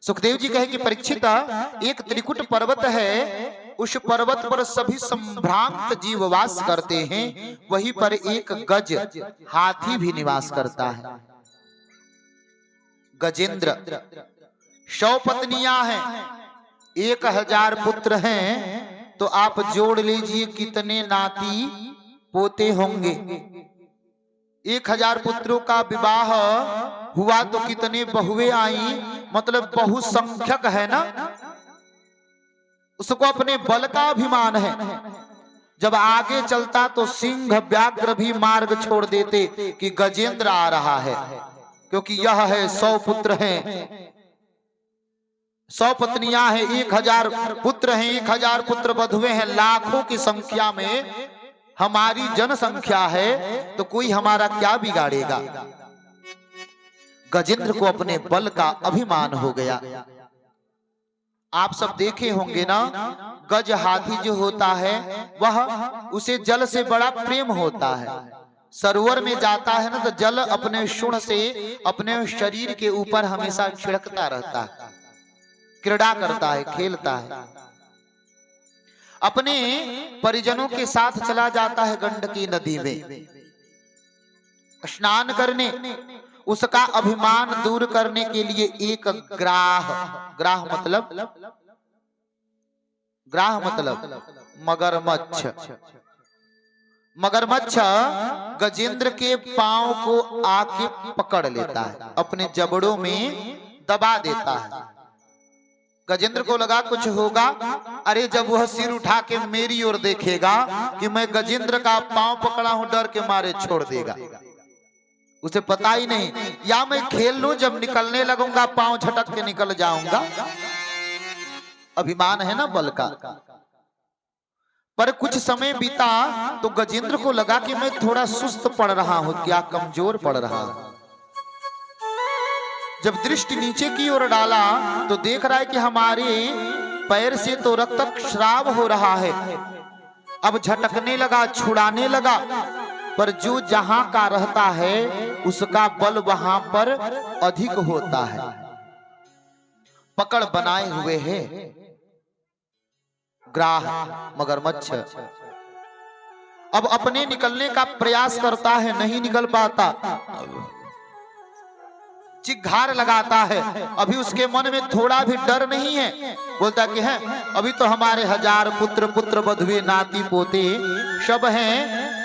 सुखदेव जी कहे कि परीक्षित, एक त्रिकुट पर्वत है, उस पर्वत पर सभी संभ्रांत जीव वास करते हैं, वहीं पर एक गज हाथी भी निवास करता है। गजेंद्र 100 पत्नियां हैं, 1000 पुत्र हैं, तो आप जोड़ लीजिए कितने नाती पोते होंगे। 1000 पुत्रों का विवाह हुआ तो कितने बहुएं आई, मतलब बहुसंख्यक है ना। उसको अपने बल का अभिमान है। जब आगे चलता तो सिंह व्याघ्र भी मार्ग छोड़ देते कि गजेंद्र आ रहा है, क्योंकि यह है 100 पुत्र हैं, 100 पत्नियां हैं, 1000 पुत्र हैं, 1000 पुत्र बधुए हैं, लाखों की संख्या में हमारी जनसंख्या है, तो कोई हमारा क्या बिगाड़ेगा। गजेंद्र को अपने बल का अभिमान हो गया। आप सब देखे होंगे ना, गज हाथी जो होता है वह उसे जल से बड़ा प्रेम होता है। सरोवर में जाता है ना तो जल अपने शुण्ड से अपने शरीर के ऊपर हमेशा छिड़कता रहता है, क्रीड़ा करता है, खेलता है। अपने परिजनों के साथ चला जाता है गंडकी नदी में स्नान करने। उसका अभिमान दूर करने के लिए एक ग्राह मतलब मगरमच्छ गजेंद्र के पांव को आके पकड़ लेता है, अपने जबड़ों में दबा देता है। गजेंद्र को लगा कुछ होगा, अरे जब वह सिर उठा के मेरी ओर देखेगा कि मैं गजेंद्र का पांव पकड़ा हूं, डर के मारे छोड़ देगा। उसे पता ही नहीं, या मैं खेल लूं, जब निकलने लगूंगा पांव झटक के निकल जाऊंगा। अभिमान है ना बल का। पर कुछ समय बीता तो गजेंद्र को लगा कि मैं थोड़ा सुस्त पड़ रहा हूं, क्या कमजोर पड़ रहा हूं। जब दृष्टि नीचे की ओर डाला तो देख रहा है कि हमारे पैर से तो रक्त स्राव हो रहा है। अब झटकने लगा, छुड़ाने लगा, पर जो जहां का रहता है उसका बल वहां पर अधिक होता है। पकड़ बनाए हुए है ग्राह मगरमच्छ। अब अपने निकलने का प्रयास करता है, नहीं निकल पाता, चिघार लगाता है। अभी उसके मन में थोड़ा भी डर नहीं है, बोलता कि है अभी तो हमारे 1000 पुत्र बधुए नाती पोते सब हैं,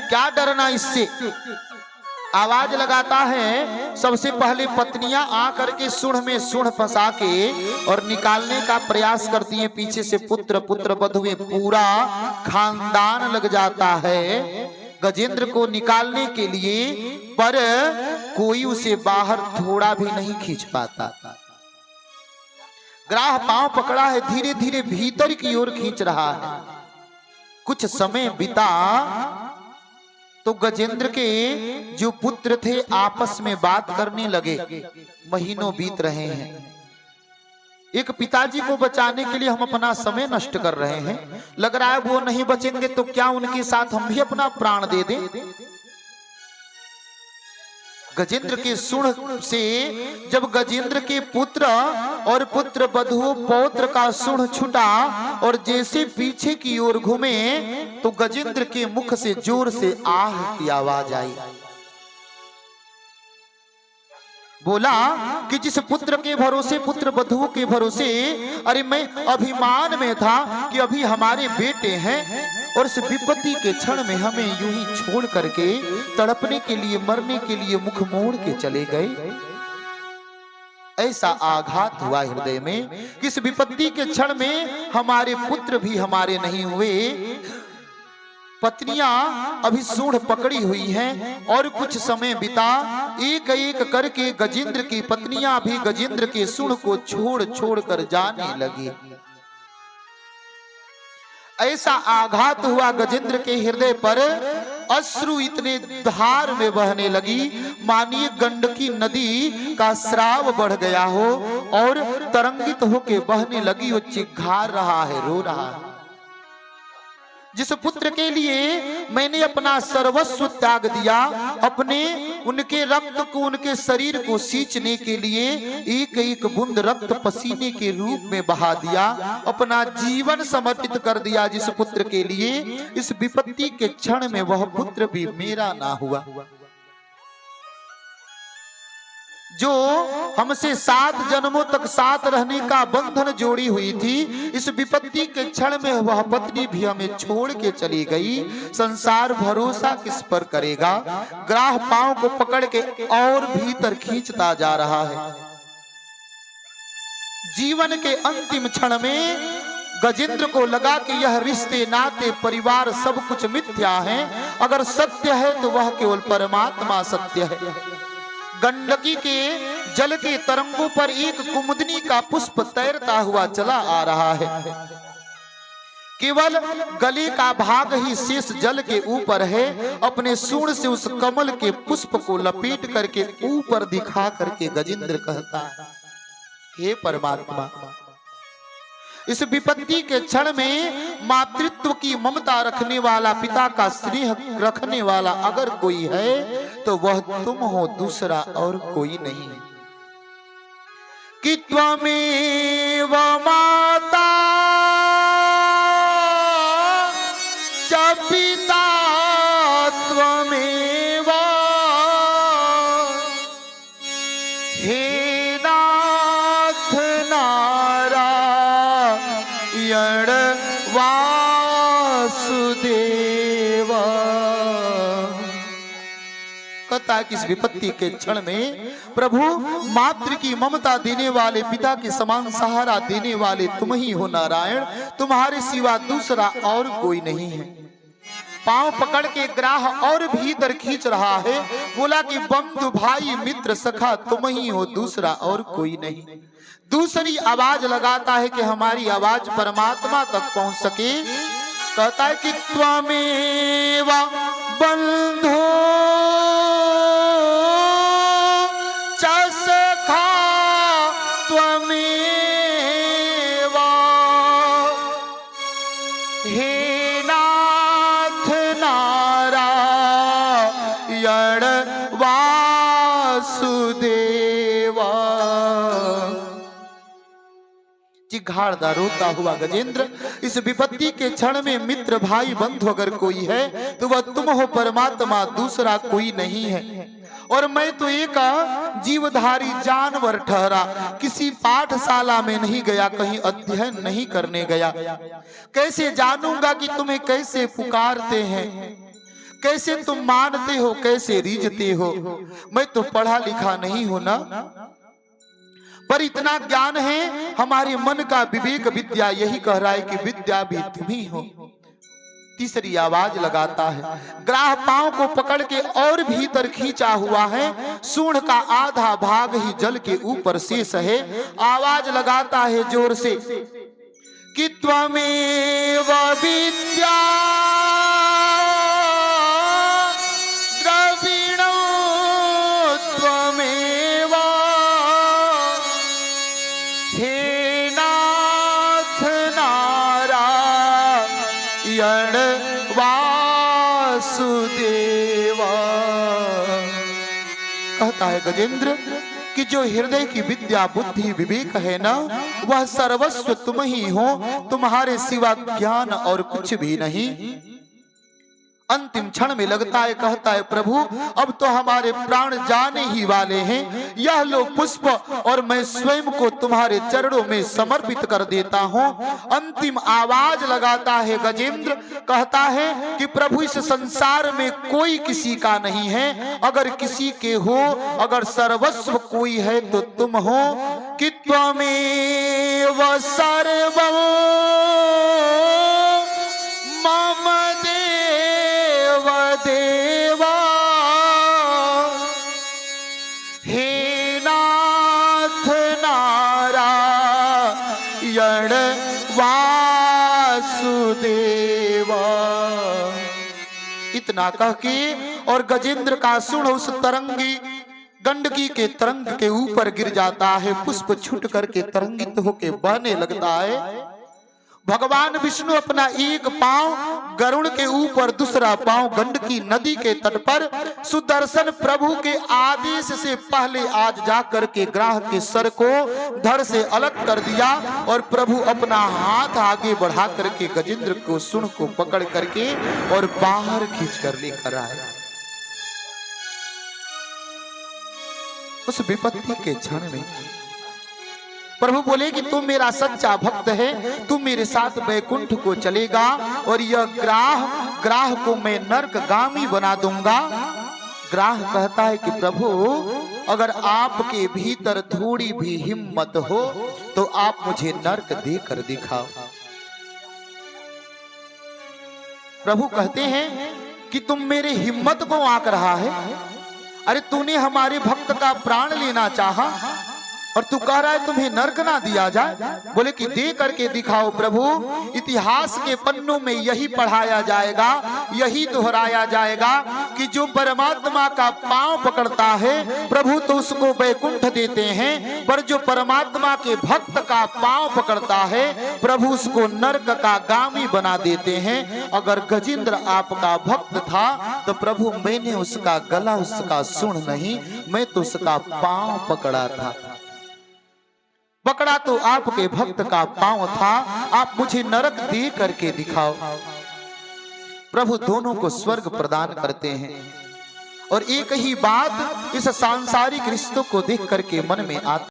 क्या डरना इससे। आवाज लगाता है। सबसे पहले पत्नियां आकर के सूंड में सूंड फंसा के और निकालने का प्रयास करती हैं। पीछे से पुत्र बधुए पूरा खानदान लग जाता है गजेंद्र को निकालने के लिए, पर कोई उसे बाहर थोड़ा भी नहीं खींच पाता। ग्राह पांव पकड़ा है, धीरे धीरे भीतर की ओर खींच रहा है। कुछ समय बीता तो गजेंद्र के जो पुत्र थे आपस में बात करने लगे। महीनों बीत रहे हैं। एक पिताजी को बचाने के लिए हम अपना समय नष्ट कर रहे हैं, लग रहा है वो नहीं बचेंगे तो क्या उनके साथ हम भी अपना प्राण दे दें। गजेंद्र के सूंड से जब गजेंद्र के पुत्र और पुत्र बधु पौत्र का सूंड छूटा और जैसे पीछे की ओर घूमे तो गजेंद्र के मुख से जोर से आह की आवाज आई। बोला कि जिस पुत्र के भरोसे, पुत्र बधुओं के भरोसे, अरे मैं अभिमान में था कि अभी हमारे बेटे हैं और इस विपत्ति के क्षण में हमें यूं ही छोड़ करके तड़पने के लिए, मरने के लिए मुख मोड़ के चले गए। ऐसा आघात हुआ हृदय में कि इस विपत्ति के क्षण में हमारे पुत्र भी हमारे नहीं हुए। पत्नियां अभी सूंड पकड़ी हुई हैं और कुछ समय बिता एक एक करके गजेंद्र की पत्नियां भी गजेंद्र के सूंड को छोड़ छोड़ कर जाने लगी। ऐसा आघात हुआ गजेंद्र के हृदय पर, अश्रु इतने धार में बहने लगी मानिए गंडकी नदी का स्राव बढ़ गया हो और तरंगित होके बहने लगी। वो चिघार रहा है, रो रहा है। जिस पुत्र के लिए मैंने अपना सर्वस्व त्याग दिया, अपने उनके रक्त को, उनके शरीर को सींचने के लिए एक एक बूंद रक्त पसीने के रूप में बहा दिया, अपना जीवन समर्पित कर दिया जिस पुत्र के लिए, इस विपत्ति के क्षण में वह पुत्र भी मेरा ना हुआ। जो हमसे 7 जन्मों तक साथ रहने का बंधन जोड़ी हुई थी, इस विपत्ति के क्षण में वह पत्नी भी हमें छोड़ के चली गई। संसार भरोसा किस पर करेगा। ग्राह पांव को पकड़ के और भीतर खींचता जा रहा है। जीवन के अंतिम क्षण में गजेंद्र को लगा कि यह रिश्ते, नाते, परिवार सब कुछ मिथ्या है। अगर सत्य है तो वह केवल परमात्मा सत्य है। गंडकी के जल के तरंगों पर एक कुमुदनी का पुष्प तैरता हुआ चला आ रहा है। केवल गले का भाग ही शेष जल के ऊपर है। अपने सूंड से उस कमल के पुष्प को लपेट करके ऊपर दिखा करके गजेंद्र कहता है, हे परमात्मा, इस विपत्ति के क्षण में मातृत्व की ममता रखने वाला, पिता का स्नेह रखने वाला अगर कोई है तो वह तुम हो, दूसरा और कोई नहीं। कि त्वमेव माता च पिता त्वमेव, हे नाथ नारायण वासुदेव। कहता है कि इस विपत्ति के क्षण में प्रभु, मातृ की ममता देने वाले, पिता के समान सहारा देने वाले तुम ही हो नारायण, तुम्हारे सिवा दूसरा और कोई नहीं है। पांव पकड़ के ग्राह और भीतर खींच रहा है। बोला कि बंधु, भाई, मित्र, सखा तुम ही हो, दूसरा और कोई नहीं। दूसरी आवाज लगाता है कि हमारी आवाज परमात्मा तक पहुंच सके। कहता है कि त्वमेव बंधो च सखा त्वमेव, हे नाथ नारायण वासुदेव। जिघाड़ता रोता हुआ गजेंद्र इस विपत्ति के क्षण में मित्र, भाई, बंधु अगर कोई है तो वह तुम हो परमात्मा, दूसरा कोई नहीं है। और मैं तो एक जीवधारी जानवर ठहरा, किसी पाठशाला में नहीं गया, कहीं अध्ययन नहीं करने गया। कैसे जानूंगा कि तुम्हें कैसे पुकारते हैं, कैसे तुम मानते हो, कैसे रीझते हो। मैं तो पढ़ा लिखा नहीं हूं ना, पर इतना ज्ञान है, हमारे मन का विवेक विद्या यही कह रहा है कि विद्या भी तुम ही हो। तीसरी आवाज लगाता है। ग्राह पांव को पकड़ के और भीतर खींचा हुआ है। सूंड का आधा भाग ही जल के ऊपर शेष है। आवाज लगाता है जोर से कि त्वमेव विद्या द्रविणो त्वमेव, हे नाथ नारायण वासुदेव। कहता है गजेंद्र कि जो हृदय की विद्या, बुद्धि, विवेक है ना, वह सर्वस्व तुम ही हो, तुम्हारे सिवा ज्ञान और कुछ भी नहीं। अंतिम क्षण में लगता है, कहता है प्रभु अब तो हमारे प्राण जाने ही वाले हैं। यह लो पुष्प और मैं स्वयं को तुम्हारे चरणों में समर्पित कर देता हूं। अंतिम आवाज लगाता है गजेंद्र, कहता है कि प्रभु इस संसार में कोई किसी का नहीं है। अगर किसी के हो, अगर सर्वस्व कोई है तो तुम हो। कि त्वमेव सर्वं मम देवा, हे नाथ नारायण वासुदेव। इतना कह के और गजेंद्र का सुन उस तरंगी गंडकी के तरंग के ऊपर गिर जाता है। पुष्प छूट करके तरंगित होके बहने लगता है। भगवान विष्णु अपना एक पांव गरुड़ के ऊपर, दूसरा पांव गंडकी नदी के तट पर सुदर्शन प्रभु के आदेश से पहले आज जाकर के ग्राह के सर को धड़ से अलग कर दिया और प्रभु अपना हाथ आगे बढ़ा करके गजेंद्र को सुन को पकड़ करके और बाहर खींच कर लेकर आए। उस विपत्ति के क्षण में प्रभु बोले कि तू मेरा सच्चा भक्त है, तू मेरे साथ वैकुंठ को चलेगा और यह ग्राह को मैं नरकगामी बना दूंगा। ग्राह कहता है कि प्रभु अगर आपके भीतर थोड़ी भी हिम्मत हो तो आप मुझे नरक देकर दिखाओ। प्रभु कहते हैं कि तुम मेरे हिम्मत को आंक रहा है, अरे तूने हमारे भक्त का प्राण लेना चाहा और तू कह रहा है तुम्हें नरक ना दिया जाए। बोले कि दे करके दिखाओ प्रभु। इतिहास के पन्नों में यही पढ़ाया जाएगा, यही दोहराया जाएगा कि जो परमात्मा का पांव पकड़ता है प्रभु तो उसको वैकुंठ देते हैं, पर जो परमात्मा के भक्त का पांव पकड़ता है प्रभु उसको नरक का गामी बना देते हैं। अगर गजेंद्र आपका भक्त था तो प्रभु मैंने उसका गला, उसका सुन नहीं, मैं तो उसका पांव पकड़ा था। पकड़ा तो आपके भक्त का पांव था, आप मुझे नरक दे करके दिखाओ। प्रभु दोनों को स्वर्ग प्रदान करते हैं और एक ही बात इस सांसारिक रिश्तों को देख करके मन में आती